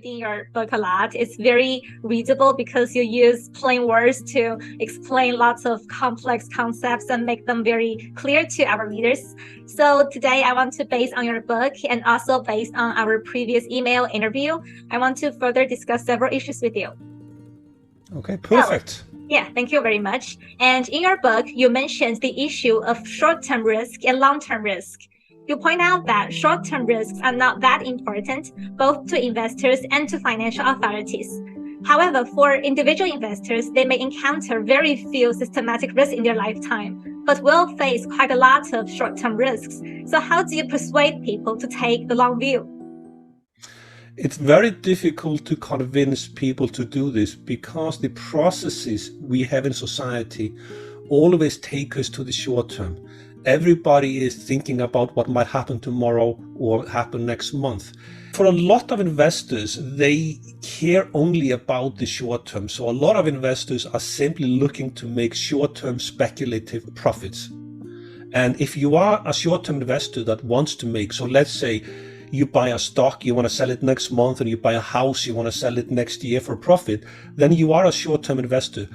reading your book a lot. It's very readable because you use plain words to explain lots of complex concepts and make them very clear to our readers. So today I want to, based on your book and also based on our previous email interview, I want to further discuss several issues with you. Okay, perfect. So, yeah, thank you very much. And in your book, you mentioned the issue of short-term risk and long-term risk. You point out that short-term risks are not that important, both to investors and to financial authorities. However, for individual investors, they may encounter very few systematic risks in their lifetime, but will face quite a lot of short-term risks. So how do you persuade people to take the long view? It's very difficult to convince people to do this because the processes we have in society always take us to the short term. Everybody is thinking about what might happen tomorrow or happen next month. For a lot of investors, they care only about the short term. So a lot of investors are simply looking to make short-term speculative profits. And if you are a short-term investor that wants to make, so let's say you buy a stock, you want to sell it next month, and you buy a house, you want to sell it next year for profit, then you are a short-term investor.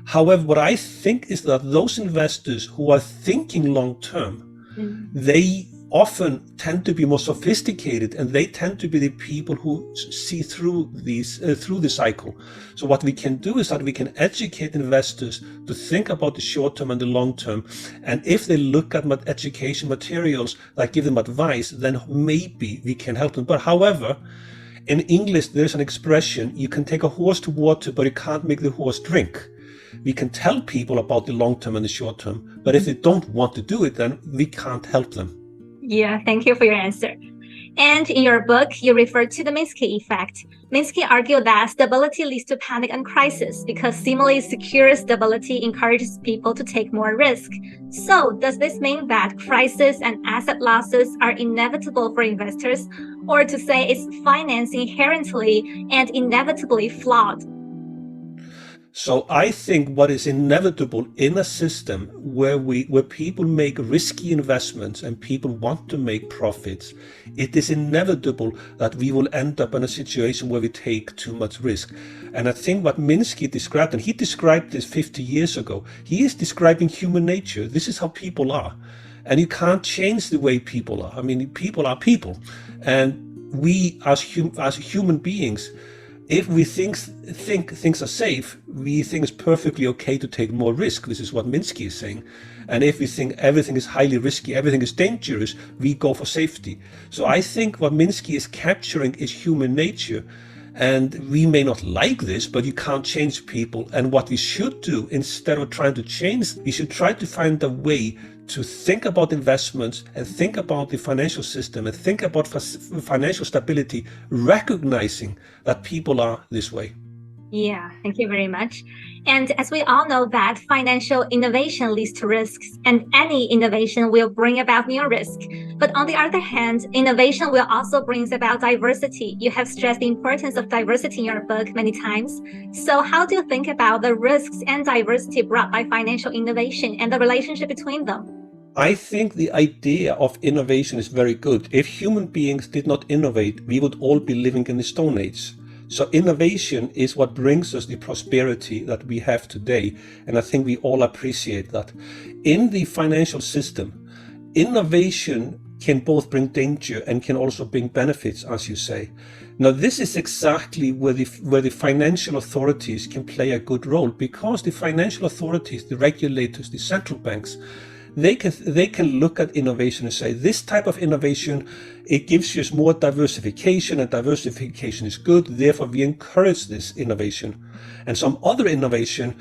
However, what I think is that those investors who are thinking long-term, they often tend to be more sophisticated, and they tend to be the people who see through the cycle. So what we can do is that we can educate investors to think about the short term and the long term. And if they look at education materials that give them advice, then maybe we can help them. But however, in English, there's an expression: you can take a horse to water, but you can't make the horse drink. We can tell people about the long term and the short term, but if they don't want to do it, then we can't help them. Yeah, thank you for your answer. And in your book, you refer to the Minsky effect. Minsky argued that stability leads to panic and crisis because seemingly secure stability encourages people to take more risk. So does this mean that crisis and asset losses are inevitable for investors, or to say is finance inherently and inevitably flawed? So I think what is inevitable in a system where people make risky investments and people want to make profits, it is inevitable that we will end up in a situation where we take too much risk. And I think what Minsky described, and he described this 50 years ago, he is describing human nature. This is how people are. And you can't change the way people are. I mean, people are people. And we as human beings, if we think things are safe, we think it's perfectly okay to take more risk. This is what Minsky is saying. And if we think everything is highly risky, everything is dangerous, we go for safety. So I think what Minsky is capturing is human nature. And we may not like this, but you can't change people. And what we should do, instead of trying to change, we should try to find a way to think about investments and think about the financial system and think about financial stability, recognizing that people are this way. Yeah, thank you very much. And as we all know that financial innovation leads to risks, and any innovation will bring about new risk. But on the other hand, innovation will also bring about diversity. You have stressed the importance of diversity in your book many times. So how do you think about the risks and diversity brought by financial innovation and the relationship between them? I think the idea of innovation is very good. If human beings did not innovate, we would all be living in the Stone Age. So innovation is what brings us the prosperity that we have today. And I think we all appreciate that. In the financial system, innovation can both bring danger and can also bring benefits, as you say. Now, this is exactly where the financial authorities can play a good role, because the financial authorities, the regulators, the central banks, they can look at innovation and say, this type of innovation, it gives you more diversification, and diversification is good. Therefore, we encourage this innovation. And some other innovation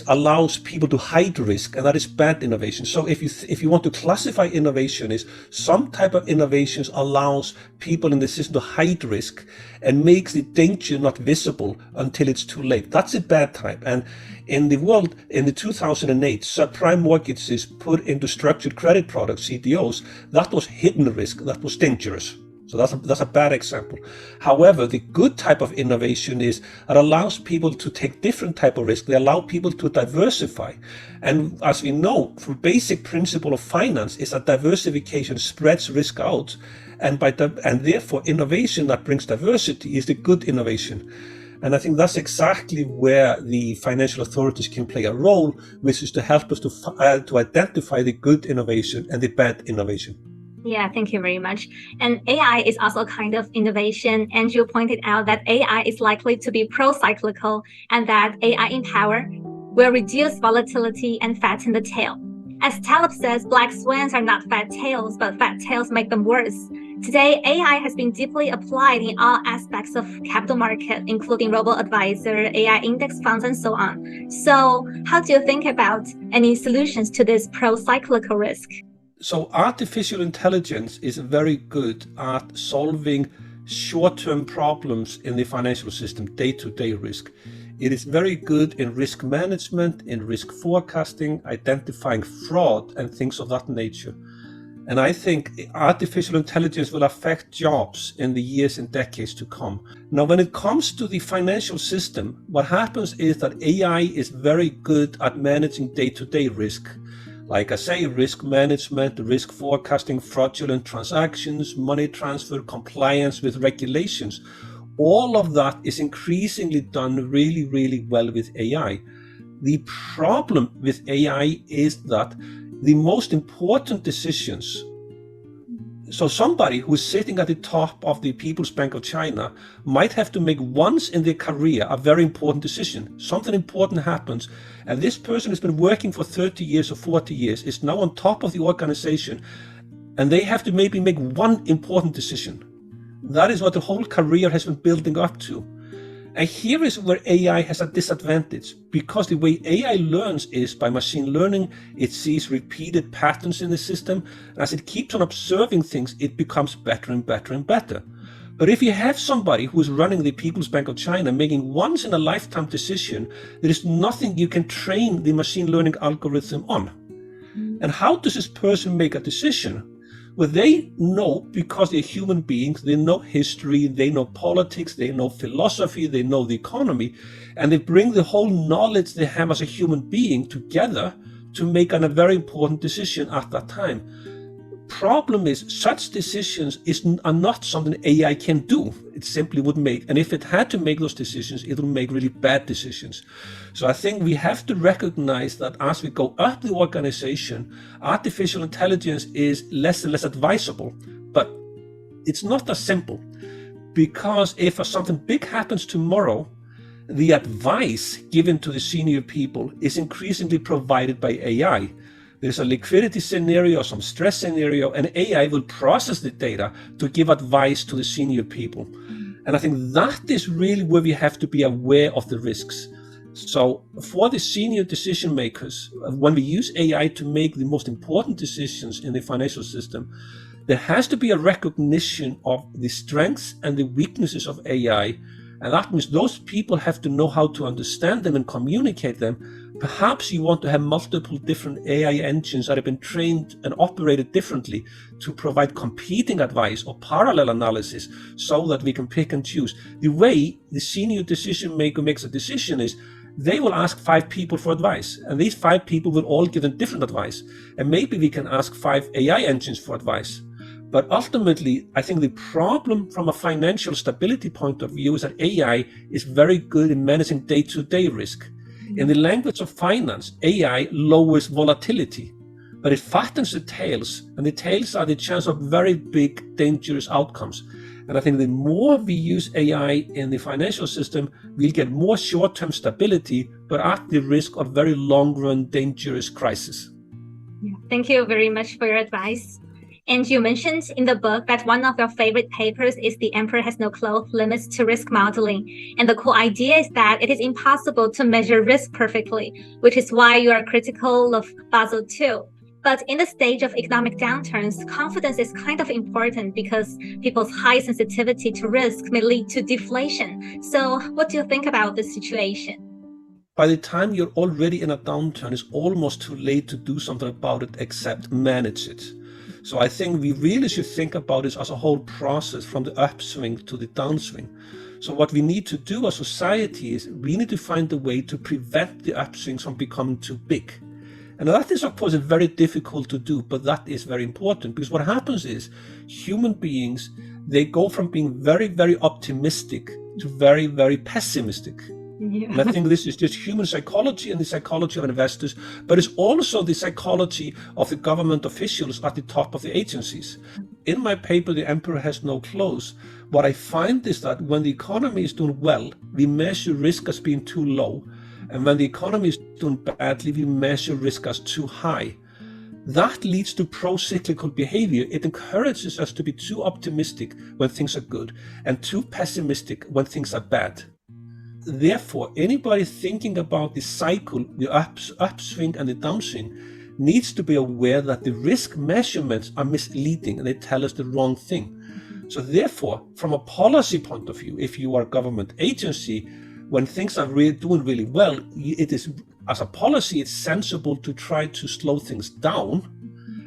allows people to hide risk, and that is bad innovation. So if you want to classify innovation, is some type of innovations allows people in the system to hide risk and makes the danger not visible until it's too late. That's a bad type. And in the world, in the 2008, subprime mortgages put into structured credit products, CDOs, that was hidden risk, that was dangerous. So that's a bad example. However, the good type of innovation is it allows people to take different type of risk. They allow people to diversify. And as we know, from basic principle of finance is that diversification spreads risk out. And therefore innovation that brings diversity is the good innovation. And I think that's exactly where the financial authorities can play a role, which is to help us to identify the good innovation and the bad innovation. Yeah, thank you very much. And AI is also a kind of innovation. And you pointed out that AI is likely to be pro-cyclical and that AI in power will reduce volatility and fatten the tail. As Taleb says, black swans are not fat tails, but fat tails make them worse. Today, AI has been deeply applied in all aspects of capital market, including robo-advisor, AI index funds, and so on. So how do you think about any solutions to this pro-cyclical risk? So artificial intelligence is very good at solving short-term problems in the financial system, day-to-day risk. It is very good in risk management, in risk forecasting, identifying fraud and things of that nature. And I think artificial intelligence will affect jobs in the years and decades to come. Now, when it comes to the financial system, what happens is that AI is very good at managing day-to-day risk. Like I say, risk management, risk forecasting, fraudulent transactions, money transfer, compliance with regulations. All of that is increasingly done really, really well with AI. The problem with AI is that the most important decisions, so somebody who's sitting at the top of the People's Bank of China might have to make once in their career a very important decision. Something important happens, and this person has been working for 30 years or 40 years, is now on top of the organization, and they have to maybe make one important decision. That is what the whole career has been building up to. And here is where AI has a disadvantage, because the way AI learns is by machine learning. It sees repeated patterns in the system. And as it keeps on observing things, it becomes better and better and better. But if you have somebody who is running the People's Bank of China making once in a lifetime decision, there is nothing you can train the machine learning algorithm on. And how does this person make a decision? Well, they know, because they're human beings, they know history, they know politics, they know philosophy, they know the economy, and they bring the whole knowledge they have as a human being together to make a very important decision at that time. Problem is, such decisions are not something AI can do. It simply would make, and if it had to make those decisions, it would make really bad decisions. So I think we have to recognize that as we go up the organization, artificial intelligence is less and less advisable. But it's not as simple, because if something big happens tomorrow, the advice given to the senior people is increasingly provided by AI. There's a liquidity scenario, some stress scenario, and AI will process the data to give advice to the senior people. And I think that is really where we have to be aware of the risks. So for the senior decision makers, when we use AI to make the most important decisions in the financial system, there has to be a recognition of the strengths and the weaknesses of AI. And that means those people have to know how to understand them and communicate them. Perhaps you want to have multiple different AI engines that have been trained and operated differently to provide competing advice or parallel analysis so that we can pick and choose. The way the senior decision maker makes a decision is they will ask 5 people for advice, and these 5 people will all give them different advice. And maybe we can ask 5 AI engines for advice. But ultimately, I think the problem from a financial stability point of view is that AI is very good in managing day-to-day risk. In the language of finance, AI lowers volatility, but it fattens the tails, and the tails are the chance of very big, dangerous outcomes. And I think the more we use AI in the financial system, we'll get more short-term stability, but at the risk of very long-run, dangerous crisis. Yeah, thank you very much for your advice. And you mentioned in the book that one of your favorite papers is The Emperor Has No Clothes, Limits to Risk Modeling. And the cool idea is that it is impossible to measure risk perfectly, which is why you are critical of Basel II. But in the stage of economic downturns, confidence is kind of important because people's high sensitivity to risk may lead to deflation. So what do you think about this situation? By the time you're already in a downturn, it's almost too late to do something about it except manage it. So I think we really should think about this as a whole process from the upswing to the downswing. So what we need to do as society is we need to find a way to prevent the upswings from becoming too big. And that is, of course, very difficult to do, but that is very important, because what happens is human beings, they go from being very, very optimistic to very, very pessimistic. Yeah. And I think this is just human psychology and the psychology of investors, but it's also the psychology of the government officials at the top of the agencies. In my paper, The Emperor Has No Clothes, what I find is that when the economy is doing well, we measure risk as being too low. And when the economy is doing badly, we measure risk as too high. That leads to pro-cyclical behavior. It encourages us to be too optimistic when things are good and too pessimistic when things are bad. Therefore, anybody thinking about the cycle, the upswing and the downswing, needs to be aware that the risk measurements are misleading and they tell us the wrong thing. So therefore, from a policy point of view, if you are a government agency, when things are doing really well, it is, as a policy, it's sensible to try to slow things down.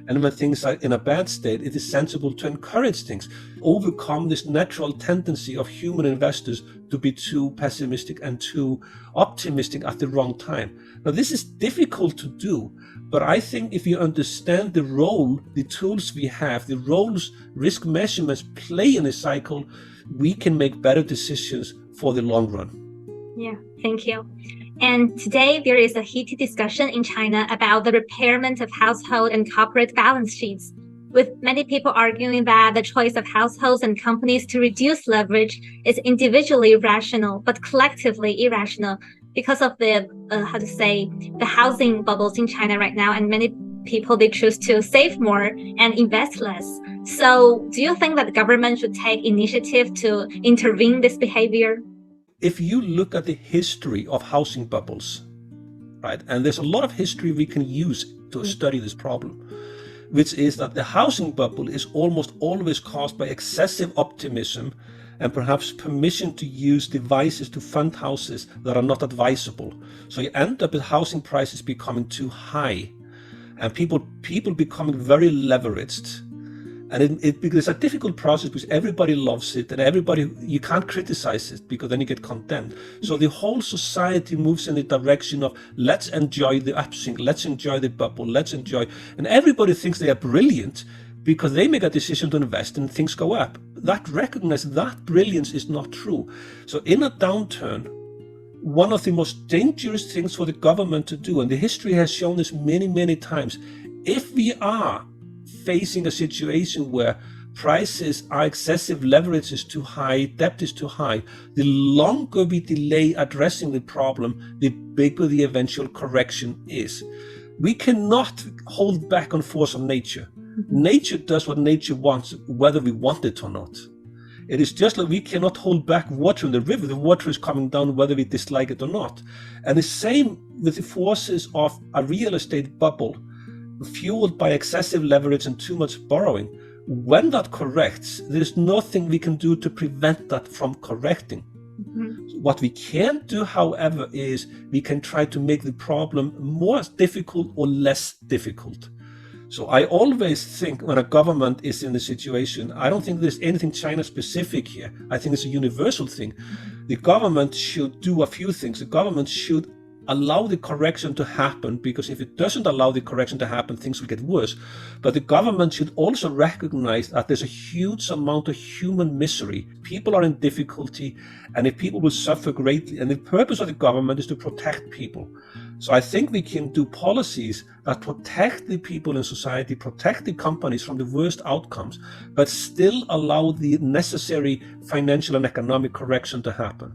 And when things are in a bad state, it is sensible to encourage things, overcome this natural tendency of human investors to be too pessimistic and too optimistic at the wrong time. Now, this is difficult to do, but I think if you understand the role, the tools we have, the roles risk measurements play in a cycle, we can make better decisions for the long run. Yeah, thank you. And today there is a heated discussion in China about the repairment of household and corporate balance sheets, with many people arguing that the choice of households and companies to reduce leverage is individually rational, but collectively irrational because of the, the housing bubbles in China right now. And many people, they choose to save more and invest less. So do you think that the government should take initiative to intervene this behavior? If you look at the history of housing bubbles, right, and there's a lot of history we can use to study this problem, which is that the housing bubble is almost always caused by excessive optimism and perhaps permission to use devices to fund houses that are not advisable. So you end up with housing prices becoming too high and people becoming very leveraged. And it's a difficult process because everybody loves it and you can't criticize it because then you get condemned. So the whole society moves in the direction of let's enjoy the upswing, let's enjoy the bubble, and everybody thinks they are brilliant because they make a decision to invest and things go up. That brilliance is not true. So in a downturn, one of the most dangerous things for the government to do, and the history has shown this many, many times, if we are facing a situation where prices are excessive, leverage is too high, debt is too high, the longer we delay addressing the problem, the bigger the eventual correction is. We cannot hold back on force of nature. Nature does what nature wants, whether we want it or not. It is just like we cannot hold back water in the river. The water is coming down whether we dislike it or not. And the same with the forces of a real estate bubble fueled by excessive leverage and too much borrowing. When that corrects, there's nothing we can do to prevent that from correcting. Mm-hmm. What we can do, however, is we can try to make the problem more difficult or less difficult. So I always think when a government is in the situation, I don't think there's anything China specific here. I think it's a universal thing. The government should do a few things. The government should allow the correction to happen, because if it doesn't allow the correction to happen, things will get worse. But the government should also recognize that there's a huge amount of human misery. People are in difficulty, and if people will suffer greatly, and the purpose of the government is to protect people. So I think we can do policies that protect the people in society, protect the companies from the worst outcomes, but still allow the necessary financial and economic correction to happen.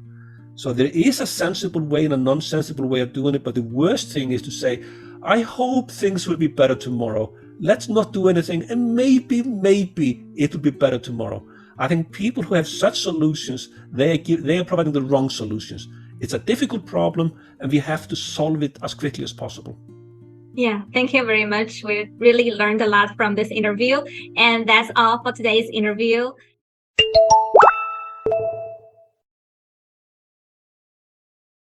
So there is a sensible way and a non-sensible way of doing it, but the worst thing is to say, I hope things will be better tomorrow. Let's not do anything, and maybe it will be better tomorrow. I think people who have such solutions, they are providing the wrong solutions. It's a difficult problem, and we have to solve it as quickly as possible. Yeah, thank you very much. We really learned a lot from this interview, and that's all for today's interview.